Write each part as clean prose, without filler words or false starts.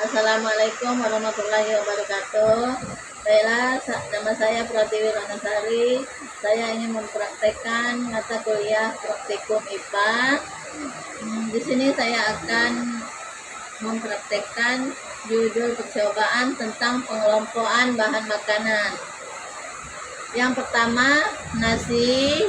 Assalamualaikum warahmatullahi wabarakatuh. Baiklah, nama saya Pratiwi Ranasari. Saya ingin mempraktekkan mata kuliah praktikum IPA. Di sini saya akan mempraktekkan judul percobaan tentang pengelompokan bahan makanan. Yang pertama, nasi.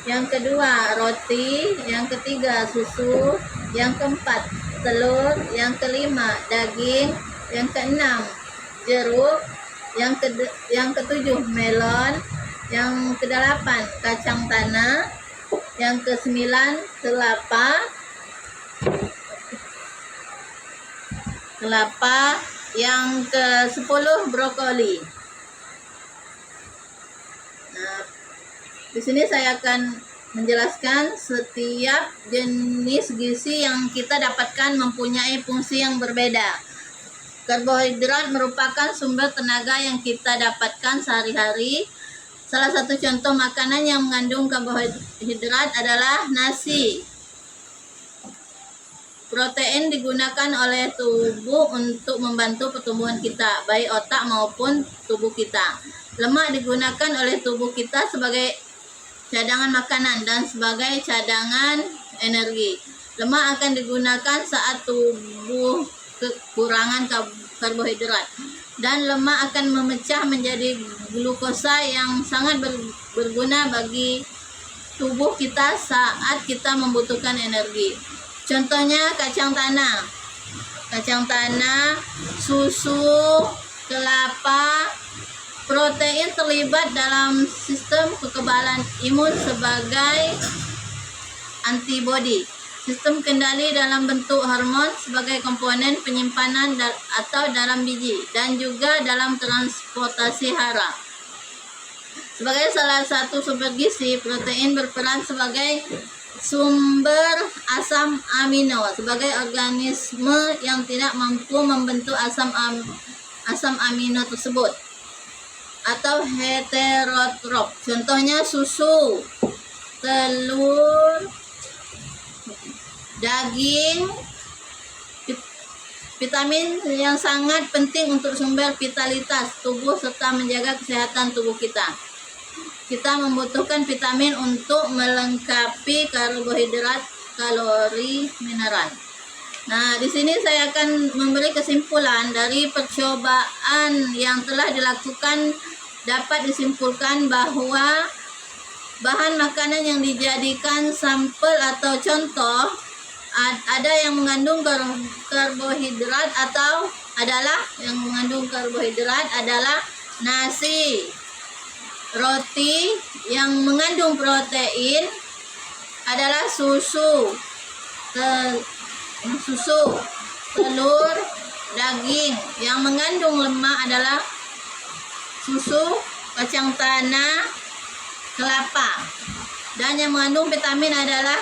Yang kedua, roti. Yang ketiga, susu. Yang keempat, telur. Yang kelima, daging. Yang keenam, jeruk. Yang ketujuh, melon. Yang kedelapan, kacang tanah. Yang kesembilan, kelapa. Yang ke-10, brokoli. Nah, di sini saya akan menjelaskan setiap jenis gizi yang kita dapatkan mempunyai fungsi yang berbeda. Karbohidrat merupakan sumber tenaga yang kita dapatkan sehari-hari. Salah satu contoh makanan yang mengandung karbohidrat adalah nasi. Protein digunakan oleh tubuh untuk membantu pertumbuhan kita, baik otak maupun tubuh kita. Lemak digunakan oleh tubuh kita sebagai cadangan makanan dan sebagai cadangan energi. Lemak akan digunakan saat tubuh kekurangan karbohidrat, dan lemak akan memecah menjadi glukosa yang sangat berguna bagi tubuh kita saat kita membutuhkan energi. Contohnya kacang tanah, susu, kelapa. Protein terlibat dalam sistem kekebalan imun sebagai antibodi. Sistem kendali dalam bentuk hormon sebagai komponen penyimpanan atau dalam biji, dan juga dalam transportasi hara. Sebagai salah satu sumber gizi, protein berperan sebagai sumber asam amino sebagai organisme yang tidak mampu membentuk asam amino tersebut, atau heterotrof. Contohnya susu, telur, daging. Vitamin yang sangat penting untuk sumber vitalitas tubuh serta menjaga kesehatan tubuh kita. Kita membutuhkan vitamin untuk melengkapi karbohidrat, kalori, mineral. Nah, di sini saya akan memberi kesimpulan dari percobaan yang telah dilakukan. Dapat disimpulkan bahwa bahan makanan yang dijadikan sampel atau contoh ada yang mengandung karbohidrat atau adalah nasi, roti. Yang mengandung protein adalah susu, telur, daging. Yang mengandung lemak adalah susu, kacang tanah, kelapa. Dan yang mengandung vitamin adalah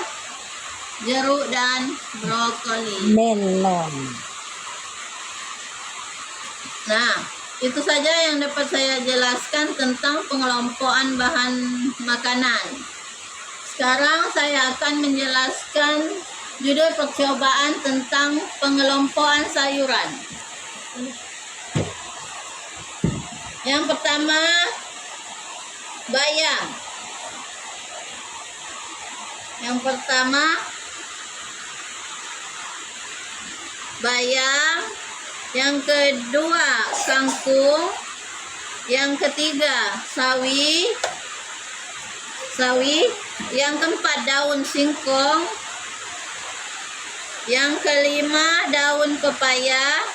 jeruk dan brokoli. Melon. Nah, itu saja yang dapat saya jelaskan tentang pengelompokan bahan makanan. Sekarang saya akan menjelaskan judul percobaan tentang pengelompokan sayuran. Yang pertama, bayam. Yang kedua, kangkung. Yang ketiga, sawi. Yang keempat, daun singkong. Yang kelima, daun pepaya.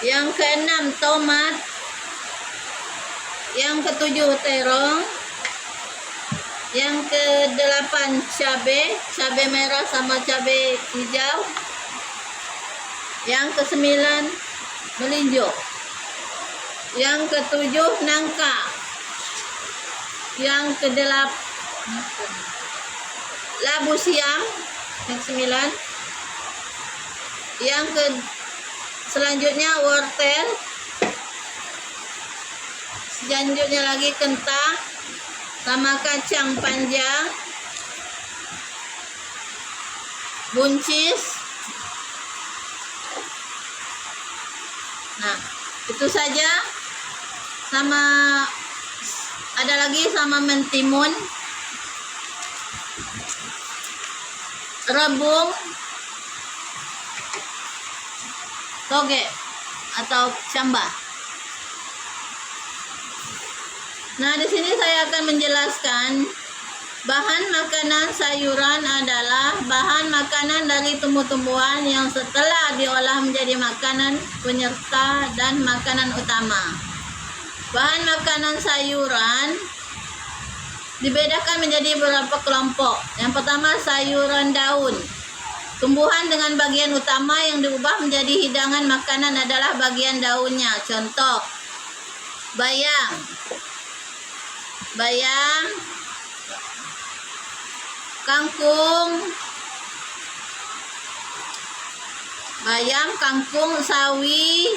Yang keenam, tomat. Yang ketujuh, terong. Yang kedelapan, cabai merah sama cabai hijau. Yang kesembilan, melinjo. Yang ketujuh, nangka. Yang kedelapan, labu siam. Yang sembilan. Selanjutnya wortel. Selanjutnya lagi kentang sama kacang panjang, buncis, Nah, itu saja. Sama ada lagi sama mentimun, rebung, toge atau camba. Nah, di sini saya akan menjelaskan bahan makanan sayuran adalah bahan makanan dari tumbuh-tumbuhan yang setelah diolah menjadi makanan penyerta dan makanan utama. Bahan makanan sayuran dibedakan menjadi beberapa kelompok. Yang pertama, sayuran daun. Tumbuhan dengan bagian utama yang diubah menjadi hidangan makanan adalah bagian daunnya. Contoh, bayam, kangkung, sawi,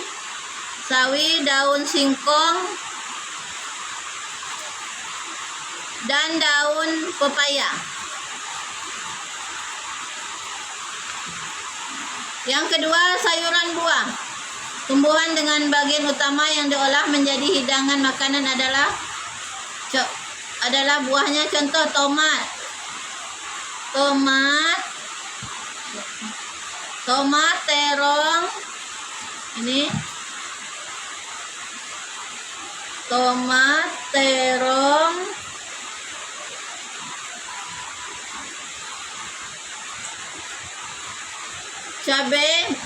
daun singkong, dan daun pepaya. Yang kedua, sayuran buah. Tumbuhan dengan bagian utama yang diolah menjadi hidangan makanan adalah buahnya. Contoh, tomat, terong, ini tomat, terong, cabai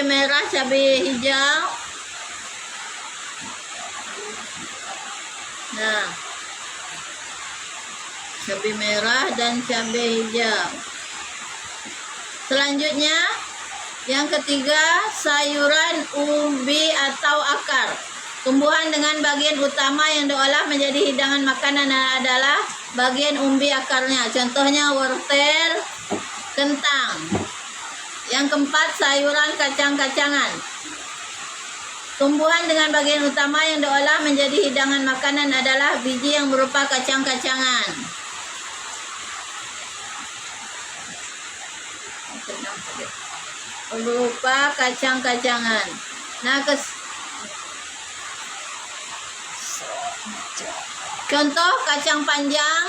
merah, cabai hijau. Nah, cabai merah dan cabai hijau. Selanjutnya, yang ketiga, sayuran umbi atau akar. Tumbuhan dengan bagian utama yang diolah menjadi hidangan makanan adalah bagian umbi akarnya. Contohnya wortel, kentang. Yang keempat, sayuran kacang-kacangan. Tumbuhan dengan bagian utama yang diolah menjadi hidangan makanan adalah biji yang berupa kacang-kacangan. Nah, contoh kacang panjang,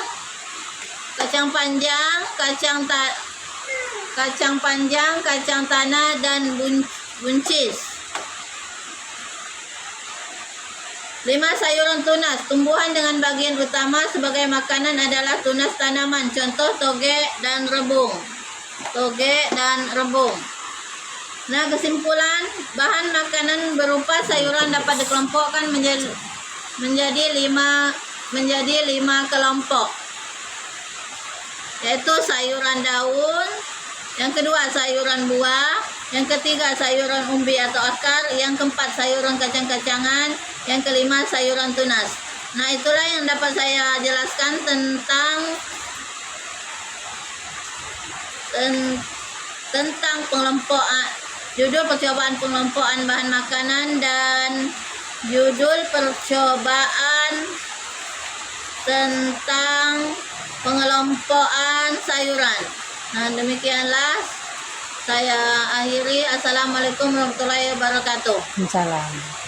kacang tanah, dan buncis. 5. Sayuran tunas. Tumbuhan dengan bagian utama sebagai makanan adalah tunas tanaman. Contoh, toge dan rebung. Nah, kesimpulan, bahan makanan berupa sayuran dapat dikelompokkan menjadi lima kelompok, yaitu sayuran daun, yang kedua sayuran buah, yang ketiga sayuran umbi atau akar, yang keempat sayuran kacang-kacangan, yang kelima sayuran tunas. Nah, itulah yang dapat saya jelaskan tentang pengelompokan, judul percobaan pengelompokan bahan makanan dan judul percobaan tentang pengelompokan sayuran. Nah, demikianlah saya akhiri. Assalamualaikum warahmatullahi wabarakatuh. Salam.